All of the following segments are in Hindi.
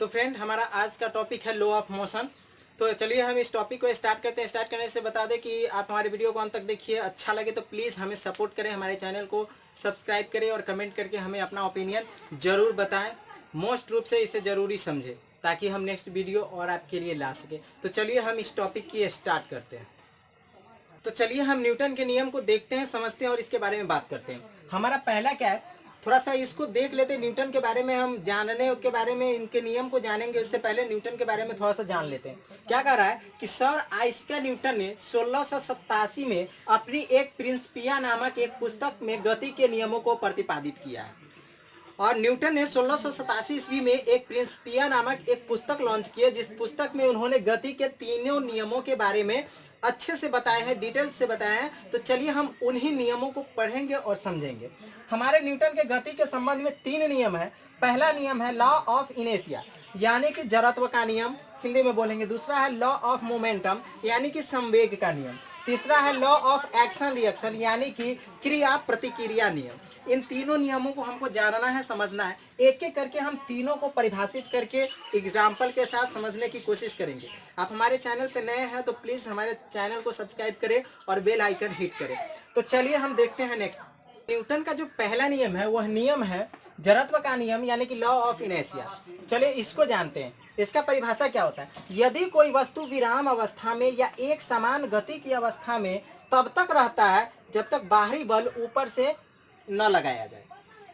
तो फ्रेंड, हमारा आज का टॉपिक है लॉ ऑफ मोशन। तो चलिए हम इस टॉपिक को स्टार्ट करते हैं। स्टार्ट करने से बता दें कि आप हमारे वीडियो को अंत तक देखिए। अच्छा लगे तो प्लीज़ हमें सपोर्ट करें, हमारे चैनल को सब्सक्राइब करें और कमेंट करके हमें अपना ओपिनियन ज़रूर बताएं। मोस्ट रूप से इसे ज़रूरी समझें ताकि हम नेक्स्ट वीडियो और आपके लिए ला सकें। तो चलिए हम इस टॉपिक की स्टार्ट करते हैं। तो चलिए हम न्यूटन के नियम को देखते हैं, समझते हैं और इसके बारे में बात करते हैं। हमारा पहला क्या है, थोड़ा सा इसको देख लेते हैं। न्यूटन के बारे में हम जानने के बारे में, इनके नियम को जानेंगे उससे पहले न्यूटन के बारे में थोड़ा सा जान लेते हैं। क्या कह रहा है कि सर आइजैक न्यूटन ने 1687 में अपनी एक प्रिंसिपिया नामक एक पुस्तक में गति के नियमों को प्रतिपादित किया है। और न्यूटन ने 1687 ईस्वी में एक प्रिंसिपिया नामक एक पुस्तक लॉन्च की है, जिस पुस्तक में उन्होंने गति के तीनों नियमों के बारे में अच्छे से बताया है, डिटेल्स से बताया है। तो चलिए हम उन्हीं नियमों को पढ़ेंगे और समझेंगे। हमारे न्यूटन के गति के संबंध में 3 नियम है। पहला नियम है लॉ ऑफ इनर्शिया यानी कि जड़त्व का नियम, हिंदी में बोलेंगे। दूसरा है लॉ ऑफ मोमेंटम यानी कि संवेग का नियम। तीसरा है लॉ ऑफ एक्शन रिएक्शन यानी कि क्रिया प्रतिक्रिया नियम। इन तीनों नियमों को हमको जानना है, समझना है। एक एक करके हम तीनों को परिभाषित करके एग्जाम्पल के साथ समझने की कोशिश करेंगे। आप हमारे चैनल पे नए हैं तो प्लीज हमारे चैनल को सब्सक्राइब करें और बेल आइकन हिट करें। तो चलिए हम देखते हैं नेक्स्ट। न्यूटन का जो पहला नियम है वह नियम है जड़त्व का नियम यानी कि लॉ ऑफ इनर्शिया। चलिए इसको जानते हैं। इसका परिभाषा क्या होता है, यदि कोई वस्तु विराम अवस्था में या एक समान गति की अवस्था में तब तक रहता है जब तक बाहरी बल ऊपर से न लगाया जाए।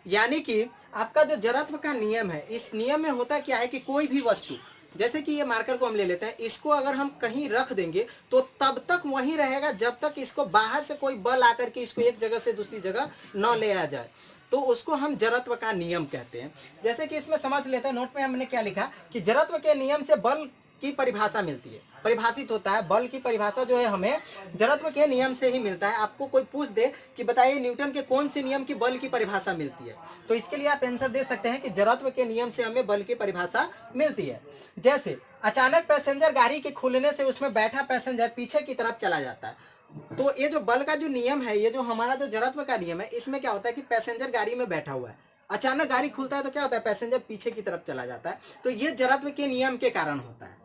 यानी कि आपका जो जड़त्व का नियम है, इस नियम में होता क्या है कि कोई भी वस्तु, जैसे कि ये मार्कर को हम ले लेते हैं, इसको अगर हम कहीं रख देंगे तो तब तक वहीं रहेगा जब तक इसको बाहर से कोई बल आकर के इसको एक जगह से दूसरी जगह न ले आ जाए। तो उसको हम जड़त्व का नियम कहते हैं। जैसे कि इसमें समझ लेते हैं, नोट में हमने क्या लिखा कि जड़त्व के नियम से बल की परिभाषा मिलती है, परिभाषित होता है। बल की परिभाषा जो है हमें जड़त्व के नियम से ही मिलता है। आपको कोई पूछ दे कि बताइए न्यूटन के कौन से नियम की बल की परिभाषा मिलती है, तो इसके लिए आप आंसर दे सकते हैं कि जड़त्व के नियम से हमें बल की परिभाषा मिलती है। जैसे अचानक पैसेंजर गाड़ी के खुलने से उसमें बैठा पैसेंजर पीछे की तरफ चला जाता है। तो ये जो बल का जो नियम है, ये जो हमारा जो जड़त्व का नियम है, इसमें क्या होता है कि पैसेंजर गाड़ी में बैठा हुआ है, अचानक गाड़ी खुलता है तो क्या होता है, पैसेंजर पीछे की तरफ चला जाता है। तो ये जड़त्व के नियम के कारण होता है।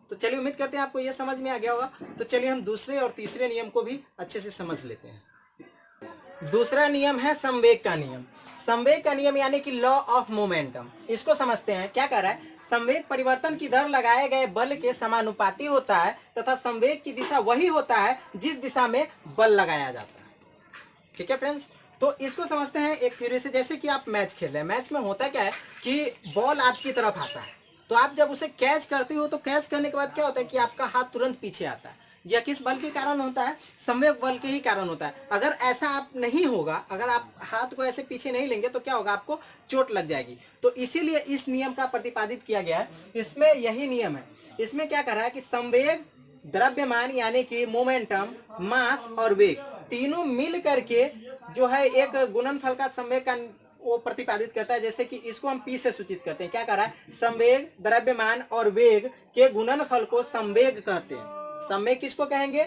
तो चलिए उम्मीद करते हैं आपको ये समझ में आ गया होगा। तो चलिए हम दूसरे और तीसरे नियम को भी अच्छे से समझ लेते हैं। दूसरा नियम है संवेग का नियम। संवेग का नियम यानी कि लॉ ऑफ मोमेंटम। इसको समझते हैं। क्या कह रहा है, संवेग परिवर्तन की दर लगाए गए बल के समानुपाती होता है तथा संवेग की दिशा वही होता है जिस दिशा में बल लगाया जाता है। ठीक है फ्रेंड्स, तो इसको समझते हैं एक थ्योरी से। जैसे कि आप मैच खेल रहे हैं, मैच में होता क्या है कि बॉल आपकी तरफ आता है, तो आप जब उसे कैच करते हो तो कैच करने के बाद क्या होता है कि आपका हाथ तुरंत पीछे आता है। यह किस बल के कारण होता है, संवेग बल के ही कारण होता है। अगर ऐसा आप नहीं होगा, अगर आप हाथ को ऐसे पीछे नहीं लेंगे तो क्या होगा, आपको चोट लग जाएगी। तो इसीलिए इस नियम का प्रतिपादित किया गया है। इसमें यही नियम है। इसमें क्या कर रहा है कि संवेग, द्रव्यमान यानी कि मोमेंटम, मास और वेग तीनों मिल करके जो है एक गुणनफल का संवेग का वो प्रतिपादित करता है। जैसे कि इसको हम पी से सूचित करते हैं। क्या कर रहा है, संवेग, द्रव्यमान और वेग के गुणनफल को संवेग कहते हैं। संवेग किसको कहेंगे,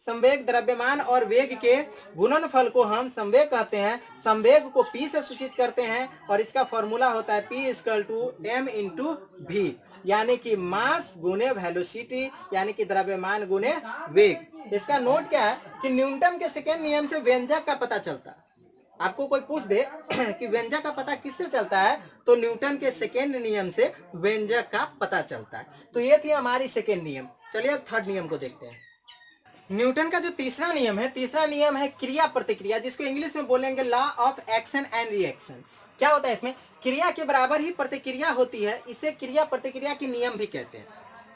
संवेग, द्रव्यमान और वेग के गुणनफल को हम संवेग कहते हैं। संवेग को पी से सूचित करते हैं और इसका फॉर्मूला होता है P = m/v यानी कि मास गुने वेलोसिटी यानी कि द्रव्यमान गुने वेग। इसका नोट क्या है कि न्यूटन के सेकेंड नियम से व्यंजक का पता चलता है। आपको कोई पूछ दे कि व्यंजक का पता किससे चलता है, तो न्यूटन के सेकेंड नियम से व्यंजक का पता चलता है। तो ये थी हमारी सेकेंड नियम। चलिए अब थर्ड नियम को देखते हैं। न्यूटन का जो तीसरा नियम है, तीसरा नियम है क्रिया प्रतिक्रिया, जिसको इंग्लिश में बोलेंगे law of action and reaction. क्या होता है इसमें, क्रिया के बराबर ही प्रतिक्रिया होती है, इसे क्रिया प्रतिक्रिया के नियम भी कहते हैं।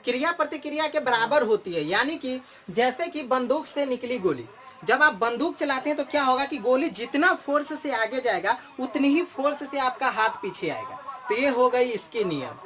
क्रिया प्रतिक्रिया के बराबर होती है यानी कि जैसे कि बंदूक से निकली गोली, जब आप बंदूक चलाते हैं तो क्या होगा कि गोली जितना फोर्स से आगे जाएगा उतनी ही फोर्स से आपका हाथ पीछे आएगा। तो ये हो गई इसके नियम।